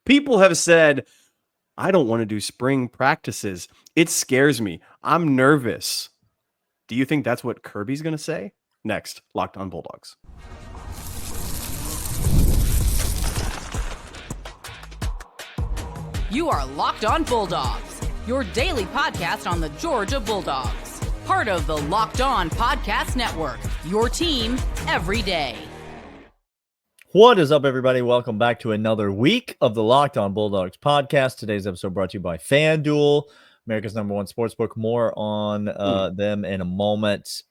People have said, I don't want to do spring practices. It scares me. I'm nervous. Do you think that's what Kirby's going to say? Next, Locked On Bulldogs. You are Locked On Bulldogs, your daily podcast on the Georgia Bulldogs. Part of the Locked On Podcast Network, your team every day. What is up, everybody? Welcome back to another week of the Locked On Bulldogs podcast. Today's episode brought to you by FanDuel, America's #1 sportsbook. More on them in a moment.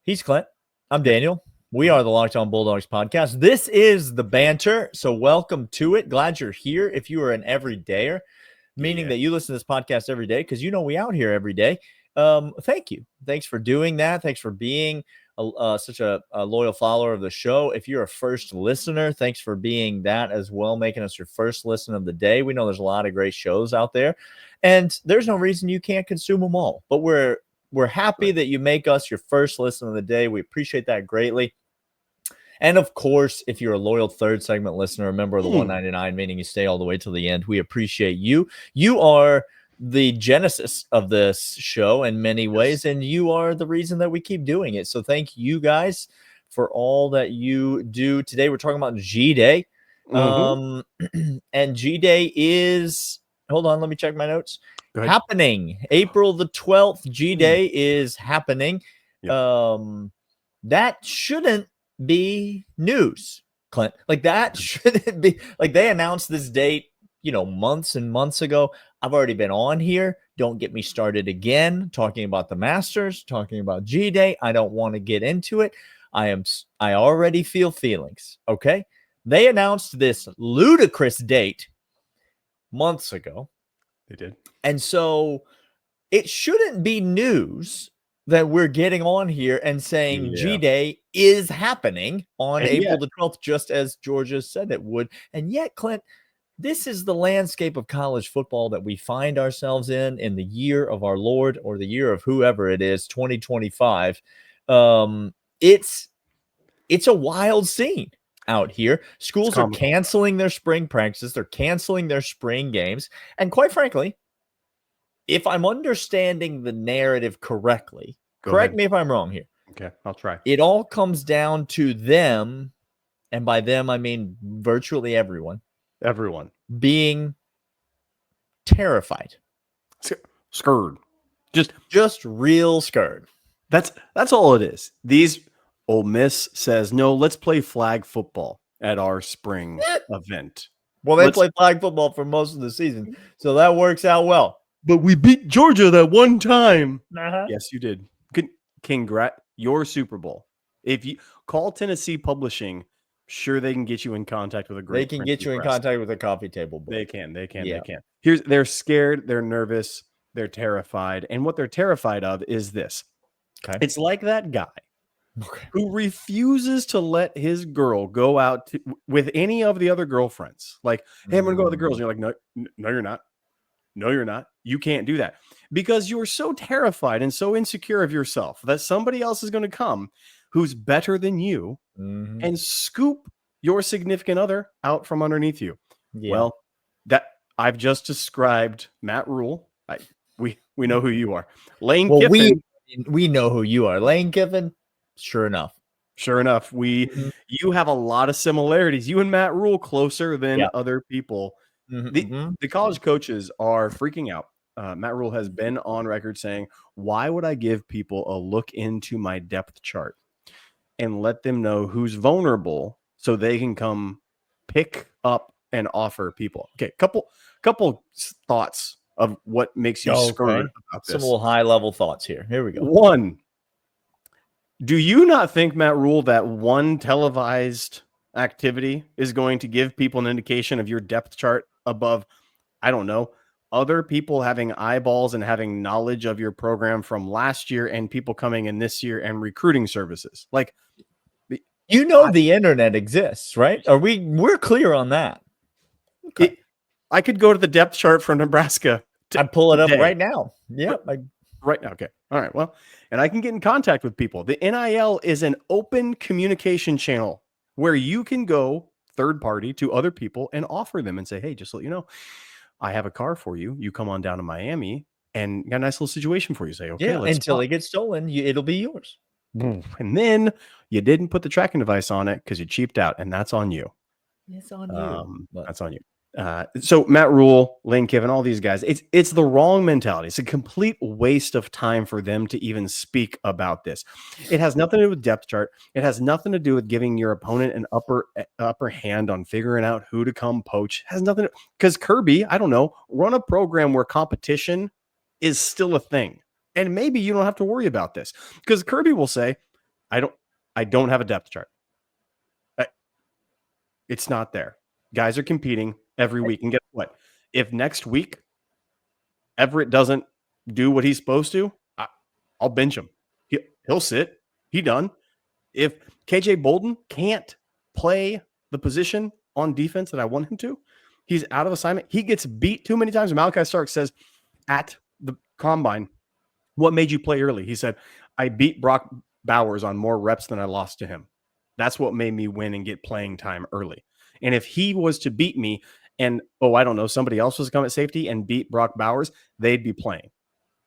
He's Clint. I'm Daniel. We are the Locked On Bulldogs podcast. This is the banter, so welcome to it. Glad you're here. If you are an everydayer, meaning that you listen to this podcast every day, because you know we out here every day. Thank you. Thanks for doing that. Thanks for being such a loyal follower of the show. If you're a first listener, thanks for being that as well, making us your first listen of the day. We know there's a lot of great shows out there, and there's no reason you can't consume them all. But we're happy that you make us your first listen of the day. We appreciate that greatly. And of course, if you're a loyal third segment listener, a member of the 199, meaning you stay all the way till the end, we appreciate you. You are the genesis of this show in many ways, and you are the reason that we keep doing it. So thank you guys for all that you do. Today we're talking about G-Day. And G-Day is, hold on, let me check my notes. Happening. April the 12th, G-Day is happening. Yep. That shouldn't be news, Clint. Like, that shouldn't be, like, they announced this date, months and months ago. I've already been on here. Don't get me started again talking about the Masters, talking about G-Day. I don't want to get into it. I already feel feelings. Okay. They announced this ludicrous date months ago. They did. And so it shouldn't be news that we're getting on here and saying G-Day is happening on April the 12th, just as Georgia said it would. And yet, Clint, this is the landscape of college football that we find ourselves in the year of our Lord, or the year of whoever it is, 2025. It's a wild scene out here. Schools are canceling their spring practices. They're canceling their spring games. And quite frankly, if I'm understanding the narrative correctly, correct me if I'm wrong here. Okay, I'll try. It all comes down to them, and by them I mean virtually everyone. Everyone being terrified. Scared. Just real scared. That's all it is. Ole Miss says, no, let's play flag football at our spring event. Well, they play flag football for most of the season, so that works out well. But we beat Georgia that one time. Uh-huh. Yes, you did. Congrats, your Super Bowl. If you call Tennessee Publishing, sure they can get you in contact with a great. They can get you in contact with a coffee table book. They can. They're scared. They're nervous. They're terrified. And what they're terrified of is this. Okay. It's like that guy who refuses to let his girl go out with any of the other girlfriends. Like, hey, I'm going to go with the girls. And you're like, no, you're not. No, you're not. You can't do that because you're so terrified and so insecure of yourself that somebody else is going to come who's better than you and scoop your significant other out from underneath you. Yeah. Well, that I've just described Matt Rule. We know who you are. Lane Kiffin. We know who you are. Lane Kiffin. Sure enough. You have a lot of similarities. You and Matt Rule closer than other people. The college coaches are freaking out. Matt Rule has been on record saying, why would I give people a look into my depth chart and let them know who's vulnerable so they can come pick up and offer people? Okay, couple thoughts of what makes you scared about this. Some little high-level thoughts here. Here we go. One, do you not think, Matt Rule, that one televised activity is going to give people an indication of your depth chart above, I don't know, other people having eyeballs and having knowledge of your program from last year and people coming in this year and recruiting services? Like, the internet exists, right? We're clear on that. Okay. I could go to the depth chart for Nebraska. I pull it up right now. Yeah. Right now. Okay. All right. Well, and I can get in contact with people. The NIL is an open communication channel where you can go third party to other people and offer them and say, hey, just so you know, I have a car for you. You come on down to Miami and got a nice little situation for you. Say, okay, let's until talk. it gets stolen, it'll be yours. And then you didn't put the tracking device on it because you cheaped out, and that's on you. It's on you. That's on you. So Matt Rule, Lane Kiffin, all these guys, it's the wrong mentality. It's a complete waste of time for them to even speak about this. It has nothing to do with depth chart. It has nothing to do with giving your opponent an upper hand on figuring out who to come poach. It has nothing because Kirby, I don't know, run a program where competition is still a thing. And maybe you don't have to worry about this because Kirby will say, I don't have a depth chart. It's not there. Guys are competing every week. And guess what? If next week Everett doesn't do what he's supposed to, I'll bench him. He'll sit. He done. If KJ Bolden can't play the position on defense that I want him to, he's out of assignment. He gets beat too many times. Malachi Starks says at the combine, what made you play early? He said, I beat Brock Bowers on more reps than I lost to him. That's what made me win and get playing time early. And if he was to beat me and, I don't know, somebody else was to come at safety and beat Brock Bowers, they'd be playing.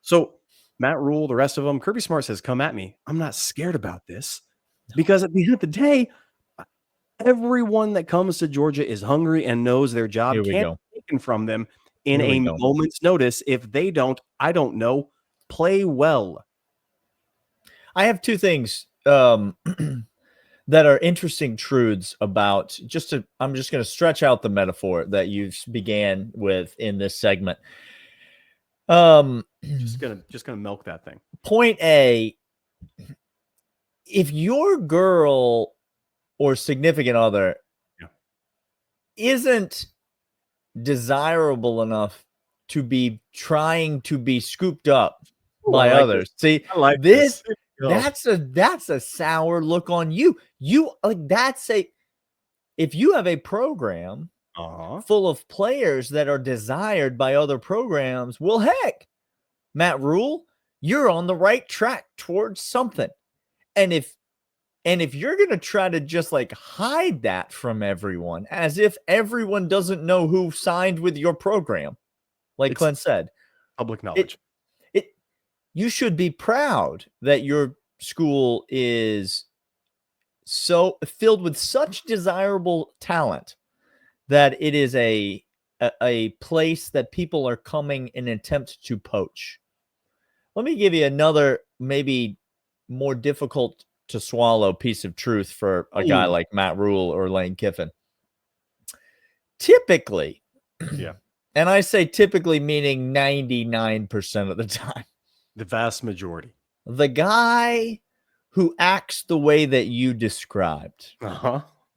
So Matt Rule, the rest of them, Kirby Smart says, come at me. I'm not scared about this because at the end of the day, everyone that comes to Georgia is hungry and knows their job can't be taken from them in a moment's notice. If they don't, I don't know, play well. I have two things that are interesting truths about I'm just going to stretch out the metaphor that you began with in this segment. Just gonna milk that thing. Point A, if your girl or significant other isn't desirable enough to be trying to be scooped up by others. See, I like this. That's a sour look on you. If you have a program full of players that are desired by other programs, well, heck, Matt Rule, you're on the right track towards something. And if you're going to try to just hide that from everyone, as if everyone doesn't know who signed with your program, like Clint said, public knowledge. You should be proud that your school is so filled with such desirable talent that it is a place that people are coming in an attempt to poach. Let me give you another, maybe more difficult to swallow piece of truth for a guy like Matt Rule or Lane Kiffin. Typically, and I say typically meaning 99% of the time, the vast majority, the guy who acts the way that you described,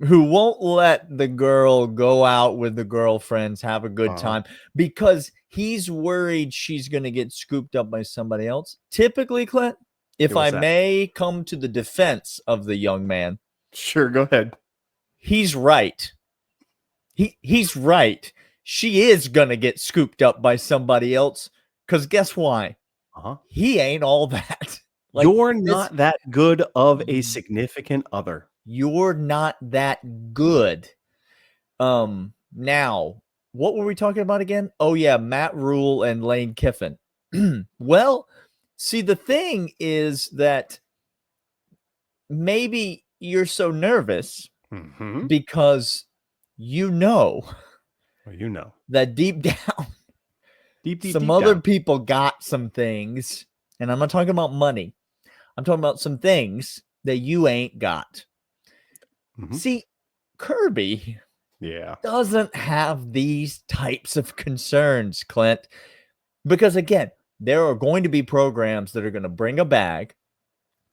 who won't let the girl go out with the girlfriends, have a good time because he's worried she's going to get scooped up by somebody else. Typically, Clint, if I may come to the defense of the young man. Sure, go ahead. He's right. He's right. She is going to get scooped up by somebody else because guess why? He ain't all that. You're not that good of a significant other. You're not that good. Now, what were we talking about again? Oh, yeah, Matt Rule and Lane Kiffin. Well, see, the thing is that maybe you're so nervous because you know that deep down, some other people got some things, and I'm not talking about money. I'm talking about some things that you ain't got. See, Kirby doesn't have these types of concerns, Clint, because again, there are going to be programs that are going to bring a bag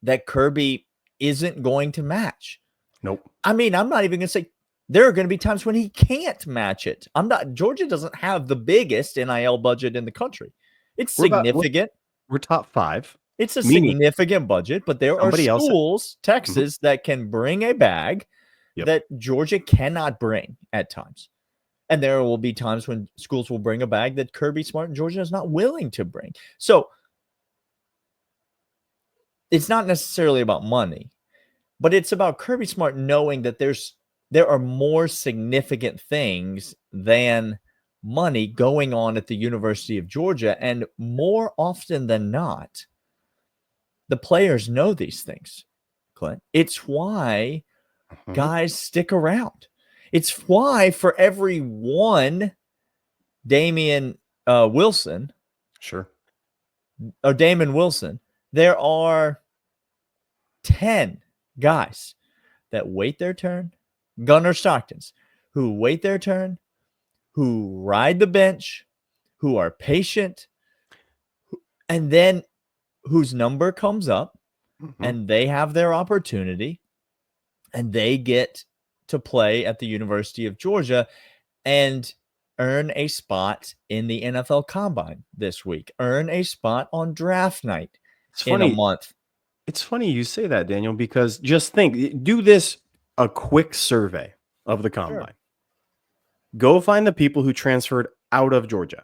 that Kirby isn't going to match. Nope. I mean, I'm not even going to say there are going to be times when he can't match it. Georgia doesn't have the biggest NIL budget in the country. It's significant. We're top 5. It's a significant budget, but there are schools, Texas, that can bring a bag that Georgia cannot bring at times. And there will be times when schools will bring a bag that Kirby Smart and Georgia is not willing to bring. So it's not necessarily about money, but it's about Kirby Smart knowing that there's there are more significant things than money going on at the University of Georgia. And more often than not, the players know these things, Clint. It's why guys stick around. It's why for every one Damon Wilson, there are 10 guys that wait their turn, Gunnar Stocktons, who wait their turn, who ride the bench, who are patient, and then whose number comes up and they have their opportunity and they get to play at the University of Georgia and earn a spot in the NFL Combine this week, earn a spot on draft night in a month. It's funny you say that, Daniel, because just think, do this, a quick survey of the Combine. Sure. Go find the people who transferred out of Georgia.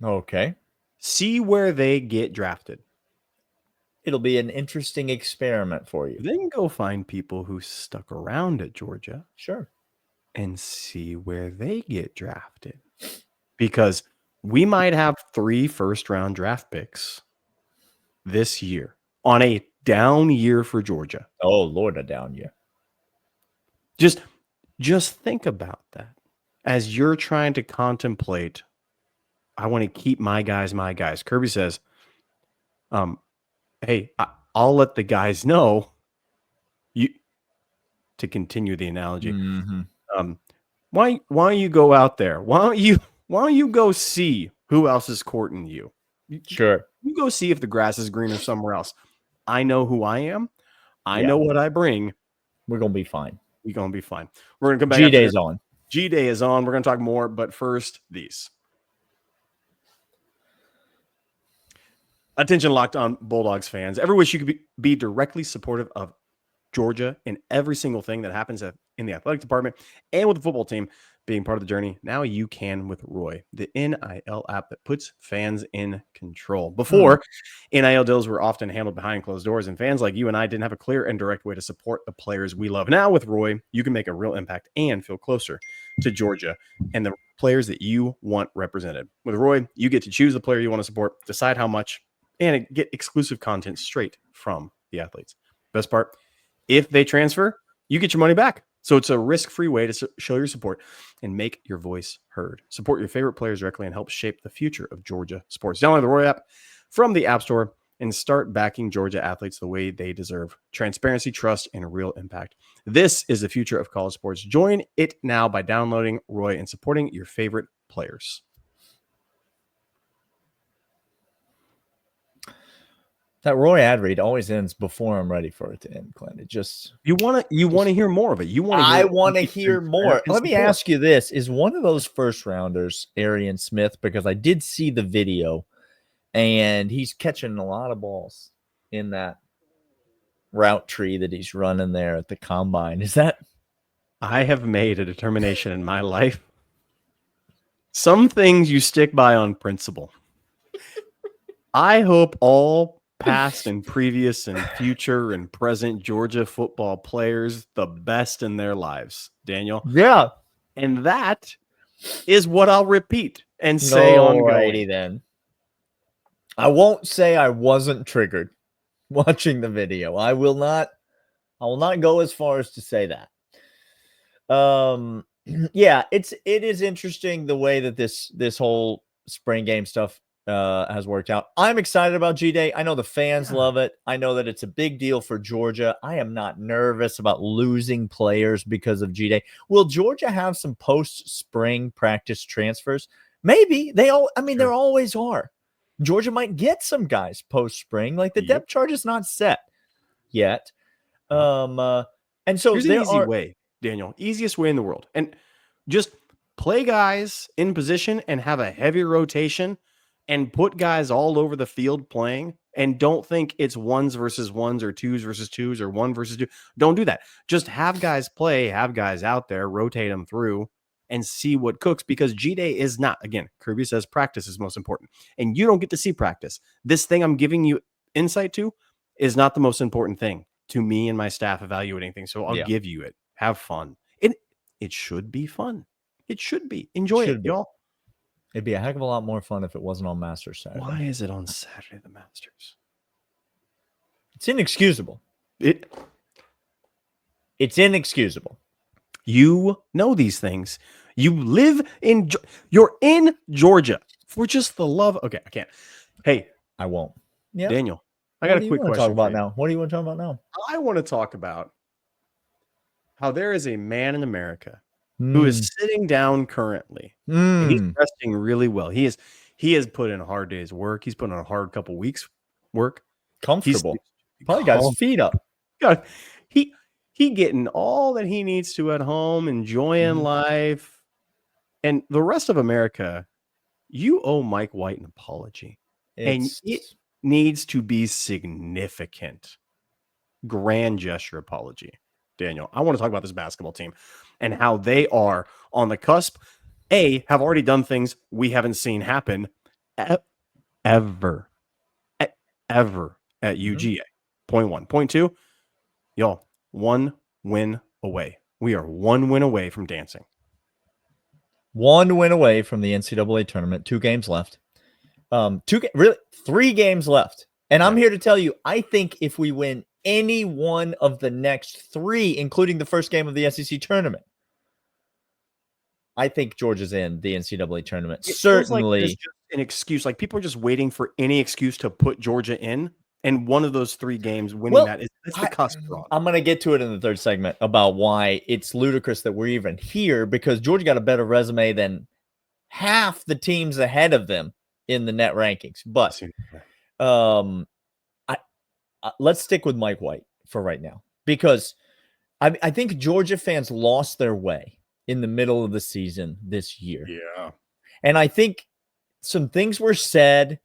Okay. See where they get drafted. It'll be an interesting experiment for you. Then go find people who stuck around at Georgia. Sure. And see where they get drafted. Because we might have 3 first-round draft picks this year on a down year for Georgia. Oh, Lord, a down year. Just think about that as you're trying to contemplate, I want to keep my guys. Kirby says, hey, I'll let the guys know you, to continue the analogy. Why don't you go out there? Why don't you go see who else is courting you? Sure. You go see if the grass is greener somewhere else. I know who I am. I know what I bring. We're going to be fine. We're going to be fine. We're going to come back. G-Day's on. G-Day is on. We're going to talk more, but first, these. Attention, Locked On Bulldogs fans. Ever wish you could be directly supportive of Georgia in every single thing that happens in the athletic department and with the football team being part of the journey? Now you can with Roy, the NIL app that puts fans in control. Before, NIL deals were often handled behind closed doors, and fans like you and I didn't have a clear and direct way to support the players we love. Now with Roy, you can make a real impact and feel closer to Georgia and the players that you want represented. With Roy, you get to choose the player you want to support, decide how much, and get exclusive content straight from the athletes. Best part, if they transfer, you get your money back. So it's a risk-free way to show your support and make your voice heard. Support your favorite players directly and help shape the future of Georgia sports. Download the Roy app from the App Store and start backing Georgia athletes the way they deserve. Transparency, trust, and real impact. This is the future of college sports. Join it now by downloading Roy and supporting your favorite players. That Roy ad read always ends before I'm ready for it to end, Clint. It just you want to hear more of it. I want to hear more. Let me ask you this: is one of those first rounders Arian Smith? Because I did see the video, and he's catching a lot of balls in that route tree that he's running there at the combine. Is that? I have made a determination in my life. Some things you stick by on principle. I hope all past and previous and future and present Georgia football players the best in their lives, Daniel. Yeah. And that is what I'll repeat and say ongoing. Then. I won't say I wasn't triggered watching the video. I will not go as far as to say that. Yeah, it is interesting the way that this whole spring game stuff has worked out. I'm excited about G-Day. I know the fans love it. I know that it's a big deal for Georgia. I am not nervous about losing players because of G-Day. Will Georgia have some post-spring practice transfers? Maybe. There always are. Georgia might get some guys post-spring. Like the depth chart is not set yet. And so here's an easy way, Daniel. Easiest way in the world. And just play guys in position and have a heavy rotation and put guys all over the field playing, and don't think it's ones versus ones or twos versus twos or 1 versus 2. Don't do that. Just have guys play, have guys out there, rotate them through and see what cooks, because G-Day is not, again, Kirby says practice is most important, and you don't get to see practice. This thing I'm giving you insight to is not the most important thing to me and my staff evaluating things. So I'll give you it. Have fun. It should be fun. It should be. Enjoy it, y'all. It'd be a heck of a lot more fun if it wasn't on Masters Saturday. Why is it on Saturday, the Masters? It's inexcusable. It's inexcusable. You know these things. You live in, you're in Georgia for just the love. Okay, I can't. Hey, I won't. Yeah, Daniel, I got a quick question. Talk about now. What do you want to talk about now? I want to talk about how there is a man in America who is sitting down currently. And he's resting really well. He has put in a hard day's work. He's put in a hard couple weeks work. Comfortable. Probably got his feet up. God, he getting all that he needs to at home, enjoying life. And the rest of America, you owe Mike White an apology. And it needs to be significant. Grand gesture apology. Daniel, I want to talk about this basketball team and how they are on the cusp. Have already done things we haven't seen happen ever at UGA. Point one. Point two, y'all, 1 win away. We are 1 win away from dancing. 1 win away from the NCAA tournament. 2 games left. 3 games left. And I'm here to tell you, I think if we win any one of the next 3, including the first game of the SEC tournament, I think Georgia's in the NCAA tournament. Certainly, like just an excuse. Like people are just waiting for any excuse to put Georgia in. And one of those 3 games, winning that's the cusp. I'm going to get to it in the third segment about why it's ludicrous that we're even here, because Georgia got a better resume than half the teams ahead of them in the net rankings. But let's stick with Mike White for right now, because I think Georgia fans lost their way in the middle of the season this year. Yeah. And I think some things were said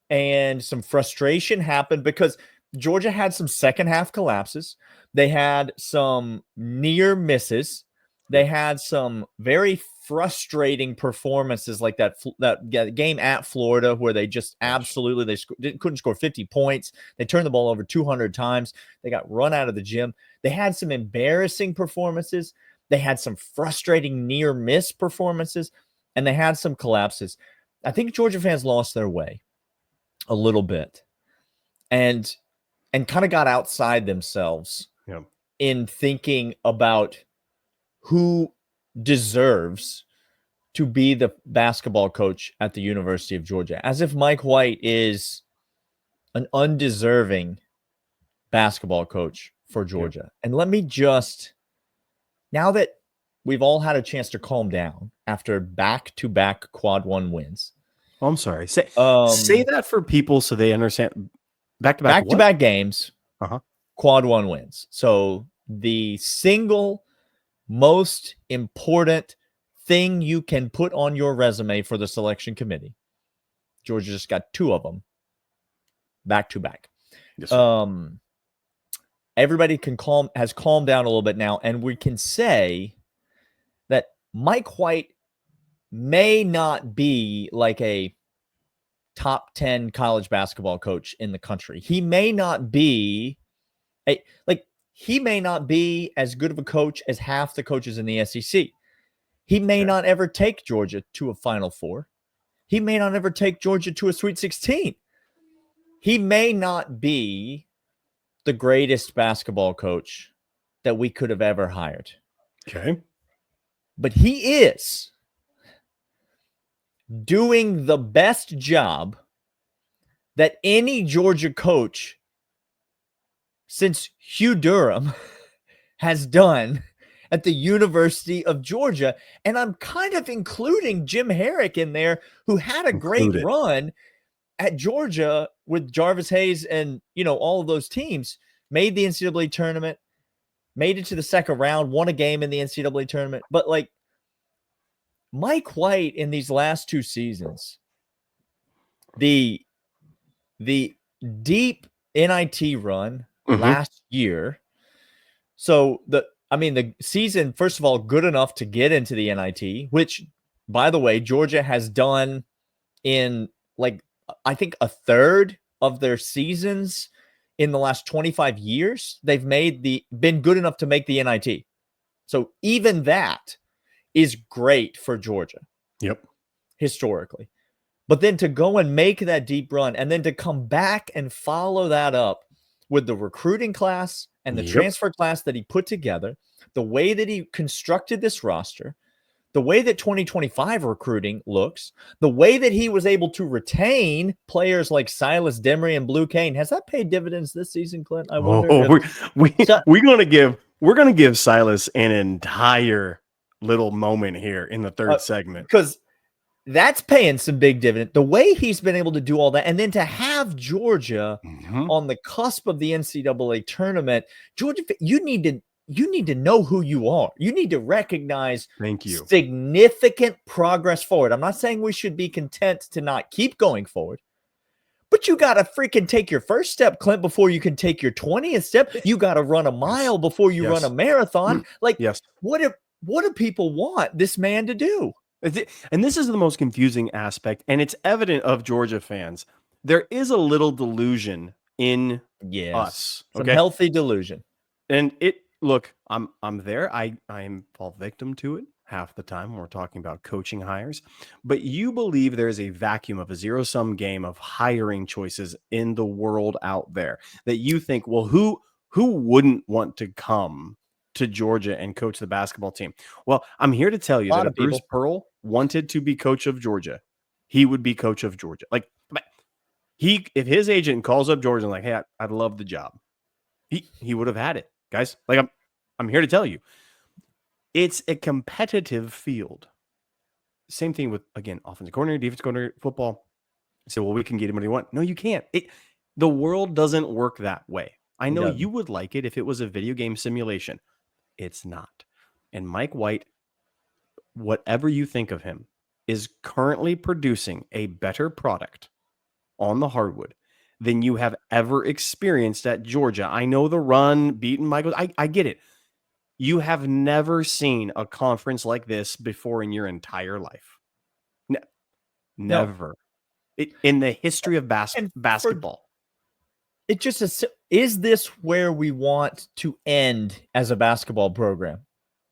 and some frustration happened because Georgia had some second half collapses. They had some near misses. They had some very frustrating performances like that game at Florida where they just absolutely couldn't score 50 points. They turned the ball over 200 times. They got run out of the gym. They had some embarrassing performances. They had some frustrating near miss performances, and they had some collapses. I think Georgia fans lost their way a little bit and kind of got outside themselves in thinking about who deserves to be the basketball coach at the University of Georgia, as if Mike White is an undeserving basketball coach for Georgia. Yeah. And let me just, now that we've all had a chance to calm down after back-to-back quad 1 wins. Oh, I'm sorry. Say that for people so they understand. Back-to-back games, quad 1 wins. So the single most important thing you can put on your resume for the selection committee, Georgia just got 2 of them back-to-back. Yes, everybody has calmed down a little bit now, and we can say that Mike White may not be like a top 10 college basketball coach in the country. He may not be he may not be as good of a coach as half the coaches in the SEC. He may not ever take Georgia to a Final Four. He may not ever take Georgia to a Sweet 16. He may not be the greatest basketball coach that we could have ever hired. Okay. But he is doing the best job that any Georgia coach since Hugh Durham has done at the University of Georgia. And I'm kind of including Jim Herrick in there, who had a great run at Georgia with Jarvis Hayes and, all of those teams, made the NCAA tournament, made it to the second round, won a game in the NCAA tournament. But Mike White in these last 2 seasons, the deep NIT run last year. So the season, first of all, good enough to get into the NIT, which, by the way, Georgia has done in I think a third of their seasons in the last 25 years. They've been good enough to make the NIT. So even that is great for Georgia. Yep. Historically. But then to go and make that deep run and then to come back and follow that up with the recruiting class and the transfer class that he put together, the way that he constructed this roster, the way that 2025 recruiting looks, the way that he was able to retain players like Silas Demery and Blue Kane. Has that paid dividends this season, Clint? I wonder. We're gonna give Silas an entire little moment here in the third segment, because that's paying some big dividend. The way he's been able to do all that, and then to have Georgia on the cusp of the NCAA tournament, Georgia, you need to know who you are. You need to recognize significant progress forward. I'm not saying we should be content to not keep going forward, but you got to freaking take your first step, Clint, before you can take your 20th step. You got to run a mile before you run a marathon. Like, what do people want this man to do? And this is the most confusing aspect, and it's evident of Georgia fans. There is a little delusion in us. Some healthy delusion. And look, I'm there. I'm fall victim to it half the time when we're talking about coaching hires. But you believe there is a vacuum of a zero-sum game of hiring choices in the world out there that you think, well, who wouldn't want to come to Georgia and coach the basketball team? Well, I'm here to tell you that if Bruce Pearl wanted to be coach of Georgia, he would be coach of Georgia. Like, if his agent calls up Georgia and like, hey, I'd love the job, he would have had it, guys. Like, I'm here to tell you, it's a competitive field. Same thing with, again, offensive coordinator, defensive coordinator, football. So, well, we can get him what we want. No, you can't. The world doesn't work that way. I know you would like it if it was a video game simulation. It's not. And Mike White, whatever you think of him, is currently producing a better product on the hardwood than you have ever experienced at Georgia. I know the run, beating Michael. I get it. You have never seen a conference like this before in your entire life. Never. In the history of basketball. It just is this where we want to end as a basketball program?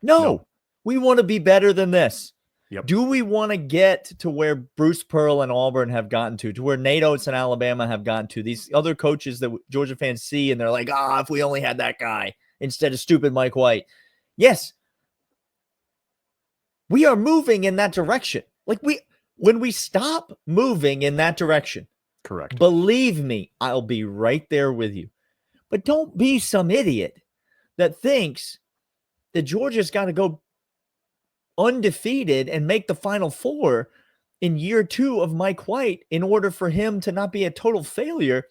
No. We want to be better than this. Yep. Do we want to get to where Bruce Pearl and Auburn have gotten to where Nate Oates and Alabama have gotten to? These other coaches that Georgia fans see and they're like, if we only had that guy instead of stupid Mike White. Yes, we are moving in that direction. Like when we stop moving in that direction, correct. Believe me, I'll be right there with you. But don't be some idiot that thinks that Georgia's got to go undefeated and make the Final Four in year 2 of Mike White in order for him to not be a total failure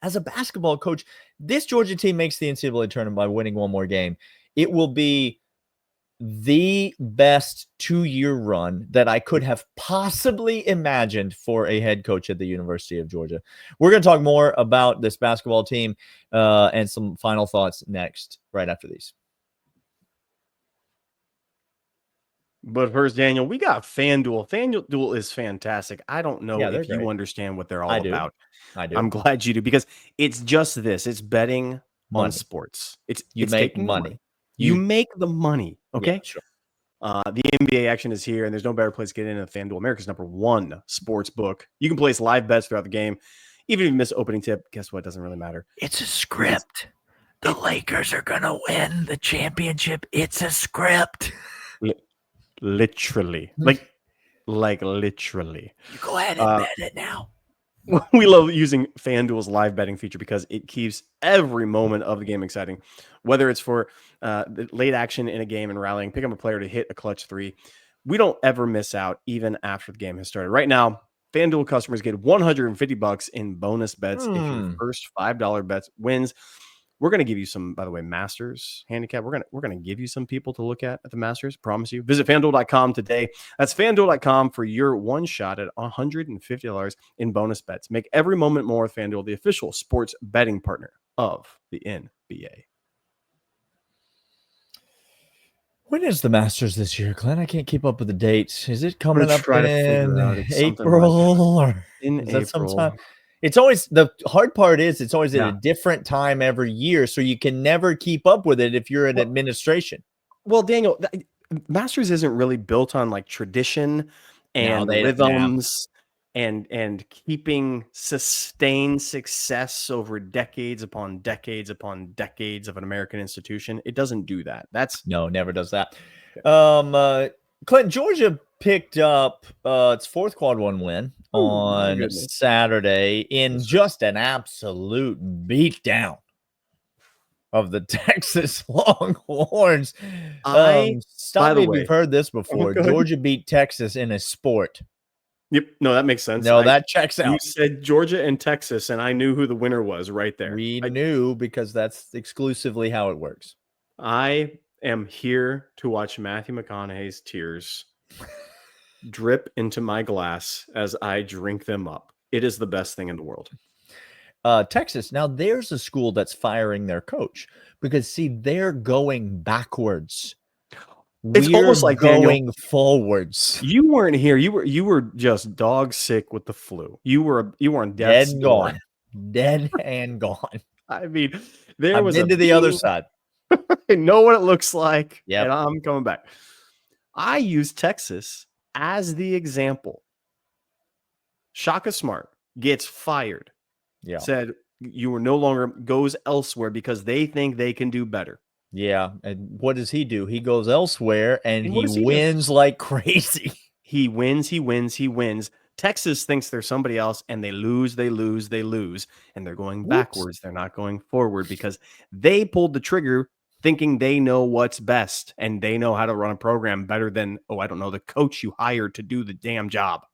as a basketball coach. This Georgia team makes the NCAA tournament by winning one more game. It will be the best 2-year run that I could have possibly imagined for a head coach at the University of Georgia. We're going to talk more about this basketball team and some final thoughts next, right after these. But first, Daniel, we got FanDuel. FanDuel is fantastic. I don't know if you understand what they're all about. I do. I'm glad you do, because it's just this. It's betting on sports. It's make money. You make the money, okay? Yeah, sure. The NBA action is here, and there's no better place to get in than FanDuel, America's #1 sports book. You can place live bets throughout the game. Even if you miss opening tip, guess what? It doesn't really matter. It's a script. The Lakers are going to win the championship. It's a script. Literally. Like literally. You go ahead and bet it now. We love using FanDuel's live betting feature because it keeps every moment of the game exciting. Whether it's for the late action in a game and rallying, pick up a player to hit a clutch 3. We don't ever miss out, even after the game has started. Right now, FanDuel customers get $150 in bonus bets if your first $5 bets wins. We're going to give you some, by the way, Masters handicap. We're going to give you some people to look at the Masters. Promise you. Visit FanDuel.com today. That's FanDuel.com for your one shot at $150 in bonus bets. Make every moment more with FanDuel, the official sports betting partner of the NBA. When is the Masters this year, Clint? I can't keep up with the dates. Is it coming up in April or in April? Sometime? It's always, the hard part is it's always at a different time every year, so you can never keep up with it if you're in administration. Well, Daniel, Masters isn't really built on like tradition No, and they don't. rhythms and keeping sustained success over decades upon decades upon decades of an American institution. It doesn't do that. No, never does that. Clint, Georgia picked up its fourth quad one win on Saturday in just an absolute beatdown of the Texas Longhorns. Stop me if you've heard this before. Georgia beat Texas in a sport. Yep. No, that makes sense. No, that checks out. You said Georgia and Texas, and I knew who the winner was right there. We knew because that's exclusively how it works. I am here to watch Matthew McConaughey's tears drip into my glass as I drink them up. It is the best thing in the world. Texas, now there's a school that's firing their coach because, see, they're going backwards. It's almost like going forwards. You weren't here. You were just dog sick with the flu. You were on death's dead and gone. Dead and gone. I mean, there was into the other side. I know what it looks like. Yeah, and I'm coming back. I use Texas as the example. Shaka Smart gets fired. Yeah, said you were no longer goes elsewhere because they think they can do better. Yeah, and what does he do? He goes elsewhere and he wins like crazy. He wins. Texas thinks they're somebody else and they lose, and they're going backwards. They're not going forward because they pulled the trigger thinking they know what's best and they know how to run a program better than, the coach you hired to do the damn job.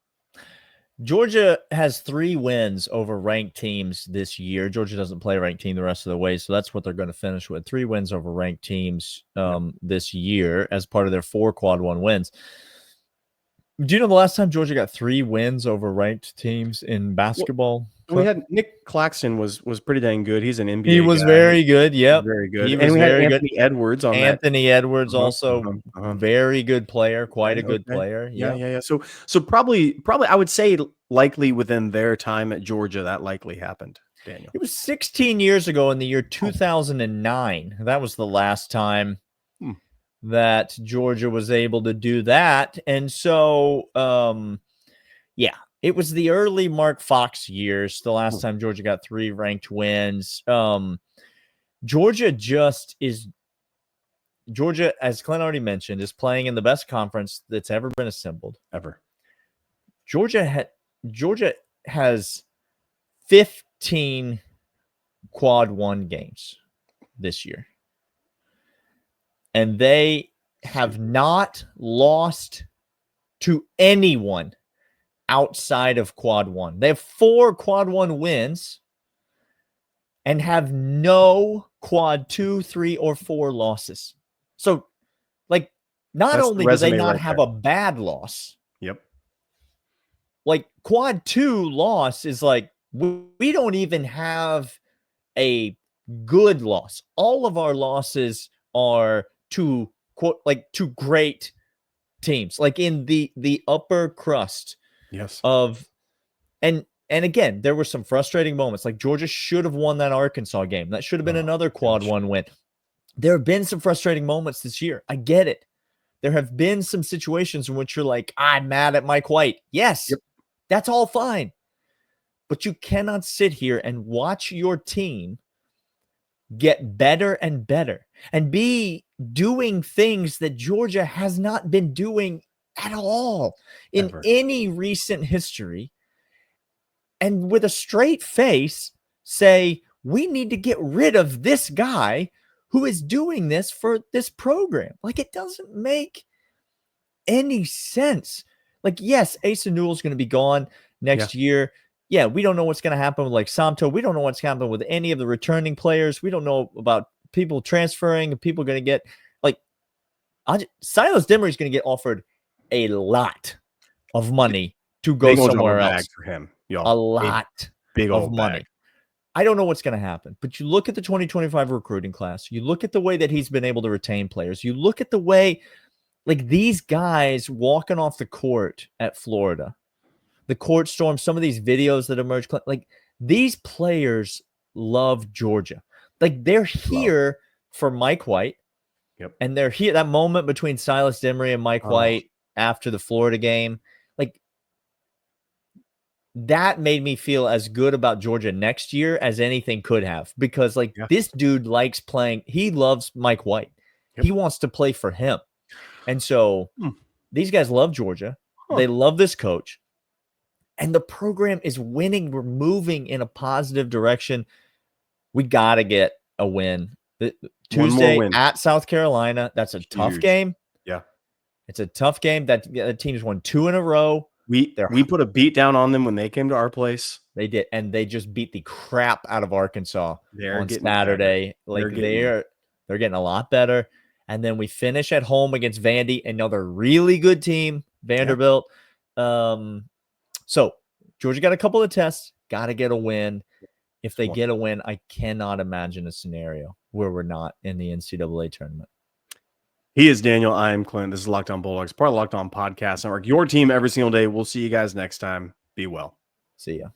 Georgia has 3 wins over ranked teams this year. Georgia doesn't play a ranked team the rest of the way, so that's what they're going to finish with. 3 wins over ranked teams this year as part of their 4 quad 1 wins. Do you know the last time Georgia got 3 wins over ranked teams in basketball? We had Nick Claxton was pretty dang good. He's an NBA He was guy. very good. Yep. Very good. He was and we very had Anthony good. Edwards on Anthony that. Edwards also very good player, quite a good player. Yeah. So probably I would say likely within their time at Georgia that likely happened, Daniel. It was 16 years ago in the year 2009. That was the last time that Georgia was able to do that. And so it was the early Mark Fox years, the last time Georgia got 3 ranked wins. Georgia, as Clint already mentioned, is playing in the best conference that's ever been assembled. Ever. Georgia has 15 quad 1 games this year. And they have not lost to anyone outside of quad 1. They have 4 quad 1 wins and have no quad 2, 3, or 4 losses. So, not only do they not have a bad loss. Yep. Quad 2 loss is we don't even have a good loss. All of our losses are to great teams, in the upper crust. Yes. And again, there were some frustrating moments. Georgia should have won that Arkansas game. That should have been another quad 1 win. There have been some frustrating moments this year. I get it. There have been some situations in which you're I'm mad at Mike White. Yes, That's all fine. But you cannot sit here and watch your team get better and better and be doing things that Georgia has not been doing at all in any recent history, and with a straight face say, we need to get rid of this guy who is doing this for this program. It doesn't make any sense. Yes, Asa Newell's going to be gone next year. Yeah, we don't know what's going to happen with Samto. We don't know what's happening with any of the returning players. We don't know about people transferring. People going to get Silas Demery is going to get offered a lot of money to go somewhere else. For him, a lot of money. I don't know what's going to happen, but you look at the 2025 recruiting class. You look at the way that he's been able to retain players. You look at the way, these guys walking off the court at Florida, the court storm, some of these videos that emerge, these players love Georgia. They're here for Mike White. Yep. And they're here. That moment between Silas Dimry and Mike White after the Florida game, like that made me feel as good about Georgia next year as anything could have, because like this dude likes playing. He loves Mike White. He wants to play for him. And so these guys love Georgia. They love this coach. And the program is winning. We're moving in a positive direction. We got to get a win. Tuesday at South Carolina. That's a tough game. Yeah. It's a tough game. That team's won 2 in a row. We put a beat down on them when they came to our place. They did, and they just beat the crap out of Arkansas on Saturday. Like they're getting a lot better. And then we finish at home against Vandy, another really good team, Vanderbilt. So Georgia got a couple of tests, got to get a win. If they get a win, I cannot imagine a scenario where we're not in the NCAA tournament. He is Daniel. I am Clint. This is Locked On Bulldogs, part of Locked On Podcast Network. Your team every single day. We'll see you guys next time. Be well. See ya.